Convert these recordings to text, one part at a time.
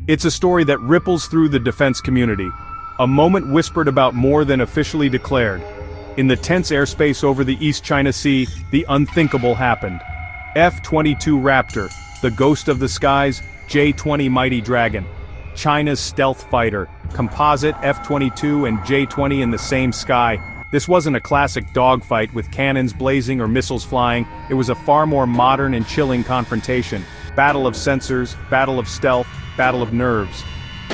It's a story that ripples through the defense community, a moment whispered about more than officially declared. In the tense airspace over the East China Sea, the unthinkable happened. F-22 Raptor, the ghost of the skies, J-20 Mighty Dragon. China's stealth fighter, composite F-22 and J-20 in the same sky. This wasn't a classic dogfight with cannons blazing or missiles flying, it was a far more modern and chilling confrontation. Battle of sensors, battle of stealth, battle of nerves.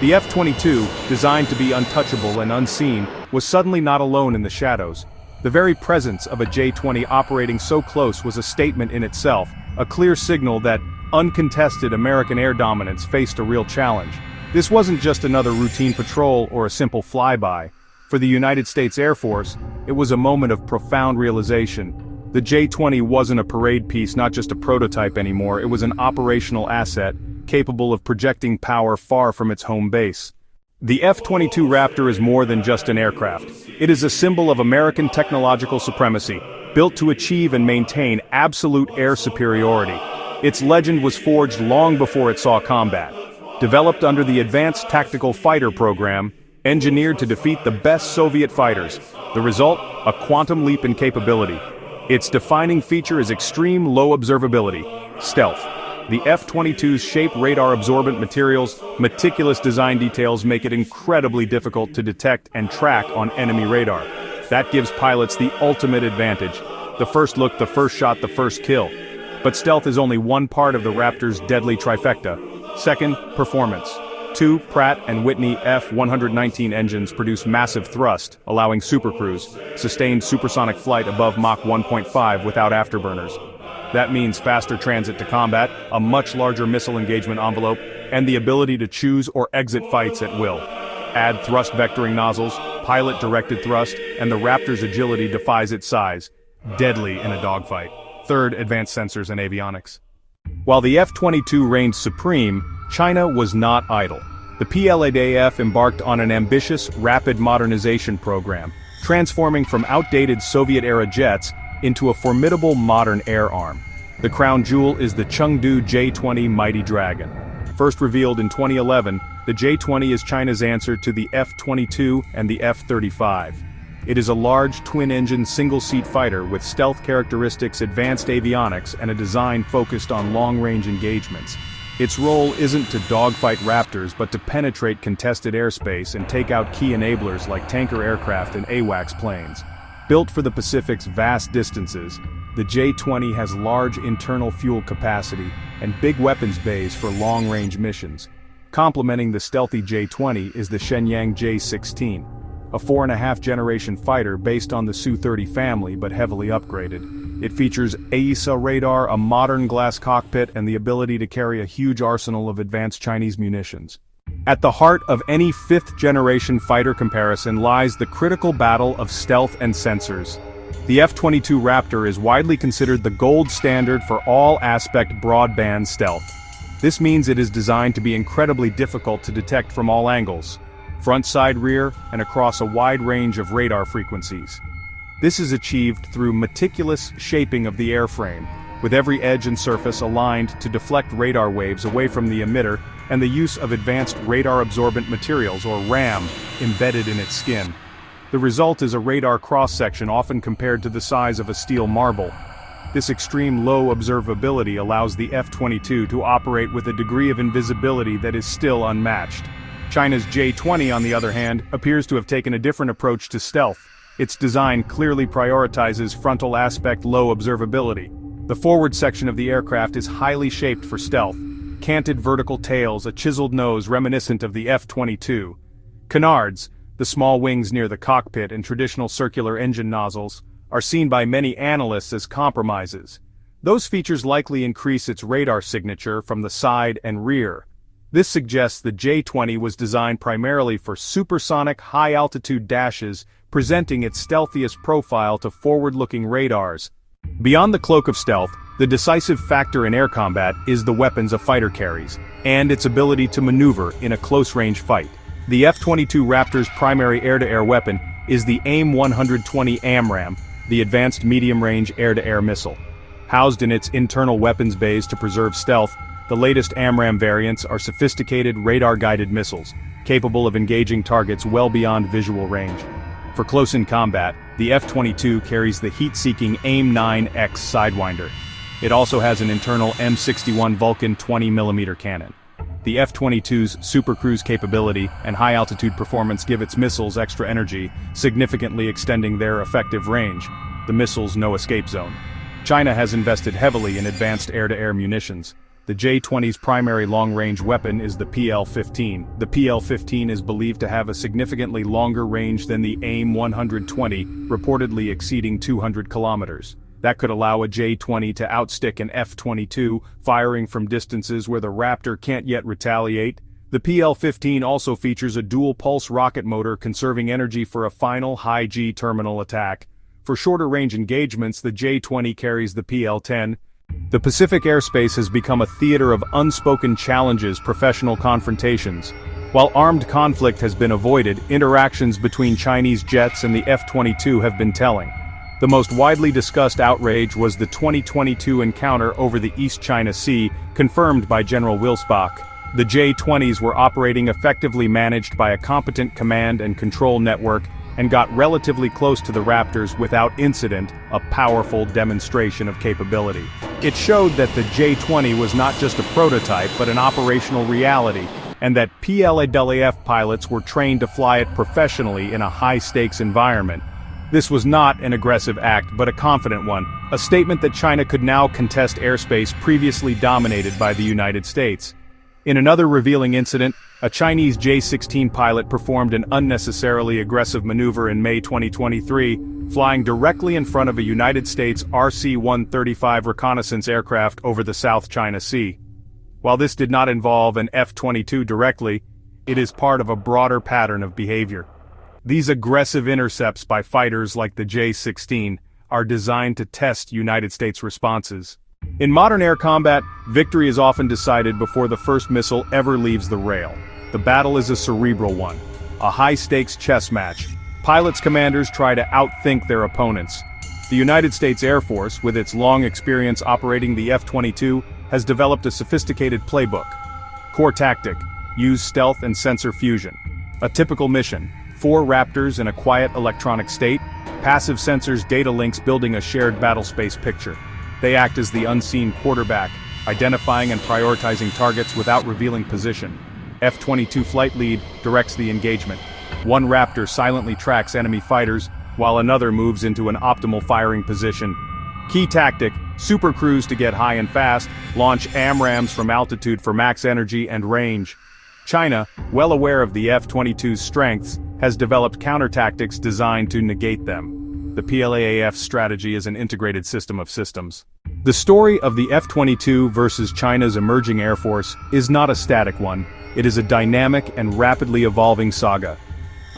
The F-22, designed to be untouchable and unseen, was suddenly not alone in the shadows. The very presence of a J-20 operating so close was a statement in itself, a clear signal that uncontested American air dominance faced a real challenge. This wasn't just another routine patrol or a simple flyby. For the United States Air Force, it was a moment of profound realization. The J-20 wasn't a parade piece, not just a prototype anymore, it was an operational asset, capable of projecting power far from its home base. The F-22 Raptor is more than just an aircraft. It is a symbol of American technological supremacy, built to achieve and maintain absolute air superiority. Its legend was forged long before it saw combat. Developed under the Advanced Tactical Fighter program, engineered to defeat the best Soviet fighters. The result? A quantum leap in capability. Its defining feature is extreme low observability, stealth. The F-22's shape radar-absorbent materials, meticulous design details make it incredibly difficult to detect and track on enemy radar. That gives pilots the ultimate advantage. The first look, the first shot, the first kill. But stealth is only one part of the Raptor's deadly trifecta. Second, performance. Two Pratt & Whitney F-119 engines produce massive thrust, allowing supercruise, sustained supersonic flight above Mach 1.5 without afterburners. That means faster transit to combat, a much larger missile engagement envelope, and the ability to choose or exit fights at will. Add thrust vectoring nozzles, pilot-directed thrust, and the Raptor's agility defies its size. Deadly in a dogfight. Third, advanced sensors and avionics. While the F-22 reigned supreme, China was not idle. The PLADF embarked on an ambitious, rapid modernization program, transforming from outdated Soviet-era jets into a formidable modern air arm. The crown jewel is the Chengdu J-20 Mighty Dragon. First revealed in 2011, the J-20 is China's answer to the F-22 and the F-35. It is a large, twin-engine, single-seat fighter with stealth characteristics, advanced avionics, and a design focused on long-range engagements. Its role isn't to dogfight Raptors, but to penetrate contested airspace and take out key enablers like tanker aircraft and AWACS planes. Built for the Pacific's vast distances, the J-20 has large internal fuel capacity and big weapons bays for long-range missions. Complementing the stealthy J-20 is the Shenyang J-16, a 4.5-generation fighter based on the Su-30 family but heavily upgraded. It features AESA radar, a modern glass cockpit, and the ability to carry a huge arsenal of advanced Chinese munitions. At the heart of any fifth-generation fighter comparison lies the critical battle of stealth and sensors. The F-22 Raptor is widely considered the gold standard for all-aspect broadband stealth. This means it is designed to be incredibly difficult to detect from all angles, front, side, rear, and across a wide range of radar frequencies. This is achieved through meticulous shaping of the airframe, with every edge and surface aligned to deflect radar waves away from the emitter, and the use of advanced radar-absorbent materials, or RAM, embedded in its skin. The result is a radar cross-section often compared to the size of a steel marble. This extreme low observability allows the F-22 to operate with a degree of invisibility that is still unmatched. China's J-20, on the other hand, appears to have taken a different approach to stealth. Its design clearly prioritizes frontal aspect low observability. The forward section of the aircraft is highly shaped for stealth. Canted vertical tails, a chiseled nose reminiscent of the F-22. Canards, the small wings near the cockpit, and traditional circular engine nozzles, are seen by many analysts as compromises. Those features likely increase its radar signature from the side and rear. This suggests the J-20 was designed primarily for supersonic, high-altitude dashes, presenting its stealthiest profile to forward-looking radars. Beyond the cloak of stealth, the decisive factor in air combat is the weapons a fighter carries, and its ability to maneuver in a close-range fight. The F-22 Raptor's primary air-to-air weapon is the AIM-120 AMRAAM, the Advanced Medium-Range Air-to-Air Missile. Housed in its internal weapons bays to preserve stealth, The latest AMRAAM variants are sophisticated radar-guided missiles, capable of engaging targets well beyond visual range. For close-in combat, the F-22 carries the heat-seeking AIM-9X Sidewinder. It also has an internal M61 Vulcan 20mm cannon. The F-22's supercruise capability and high-altitude performance give its missiles extra energy, significantly extending their effective range. The missile's no escape zone. China has invested heavily in advanced air-to-air munitions. The J-20's primary long-range weapon is the PL-15. The PL-15 is believed to have a significantly longer range than the AIM-120, reportedly exceeding 200 kilometers. That could allow a J-20 to outstick an F-22, firing from distances where the Raptor can't yet retaliate. The PL-15 also features a dual-pulse rocket motor conserving energy for a final high-G terminal attack. For shorter-range engagements, the J-20 carries the PL-10. The Pacific airspace has become a theater of unspoken challenges, professional confrontations. While armed conflict has been avoided, interactions between Chinese jets and the F-22 have been telling. The most widely discussed outrage was the 2022 encounter over the East China Sea, confirmed by General Wilsbach. The J-20s were operating effectively managed by a competent command and control network, and got relatively close to the Raptors without incident, a powerful demonstration of capability. It showed that the J-20 was not just a prototype but an operational reality, and that PLAAF pilots were trained to fly it professionally in a high-stakes environment. This was not an aggressive act but a confident one, a statement that China could now contest airspace previously dominated by the United States. In another revealing incident, a Chinese J-16 pilot performed an unnecessarily aggressive maneuver in May 2023, flying directly in front of a United States RC-135 reconnaissance aircraft over the South China Sea. While this did not involve an F-22 directly, it is part of a broader pattern of behavior. These aggressive intercepts by fighters like the J-16 are designed to test United States responses. In modern air combat, victory is often decided before the first missile ever leaves the rail. The battle is a cerebral one, a high-stakes chess match. Pilots' commanders try to outthink their opponents. The United States Air Force, with its long experience operating the F-22, has developed a sophisticated playbook. Core tactic: use stealth and sensor fusion. A typical mission: 4 Raptors in a quiet electronic state, passive sensors data links building a shared battlespace picture. They act as the unseen quarterback, identifying and prioritizing targets without revealing position. F-22 flight lead directs the engagement. 1 Raptor silently tracks enemy fighters, while another moves into an optimal firing position. Key tactic: supercruise to get high and fast, launch AMRAAMs from altitude for max energy and range. China, well aware of the F-22's strengths, has developed counter-tactics designed to negate them. The PLAAF strategy is an integrated system of systems. The story of the F-22 versus China's emerging Air Force is not a static one. It is a dynamic and rapidly evolving saga.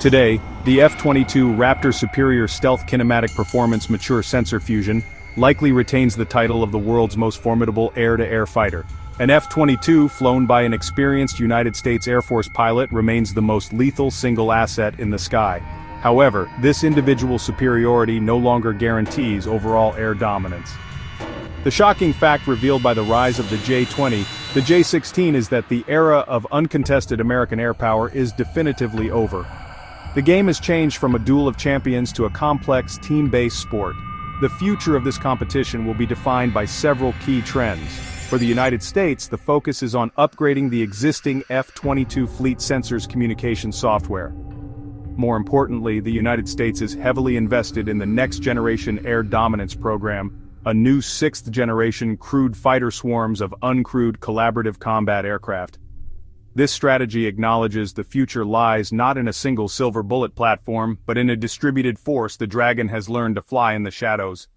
Today, the F-22 Raptor superior stealth kinematic performance mature sensor fusion likely retains the title of the world's most formidable air-to-air fighter. An F-22 flown by an experienced United States Air Force pilot remains the most lethal single asset in the sky. However, this individual superiority no longer guarantees overall air dominance. The shocking fact revealed by the rise of the J-20, the J-16, is that the era of uncontested American air power is definitively over. The game has changed from a duel of champions to a complex, team-based sport. The future of this competition will be defined by several key trends. For the United States, the focus is on upgrading the existing F-22 fleet sensors communication software. More importantly, the United States is heavily invested in the next-generation air dominance program, a new 6th-generation crewed fighter swarms of uncrewed collaborative combat aircraft. This strategy acknowledges the future lies not in a single silver bullet platform, but in a distributed force the Dragon has learned to fly in the shadows.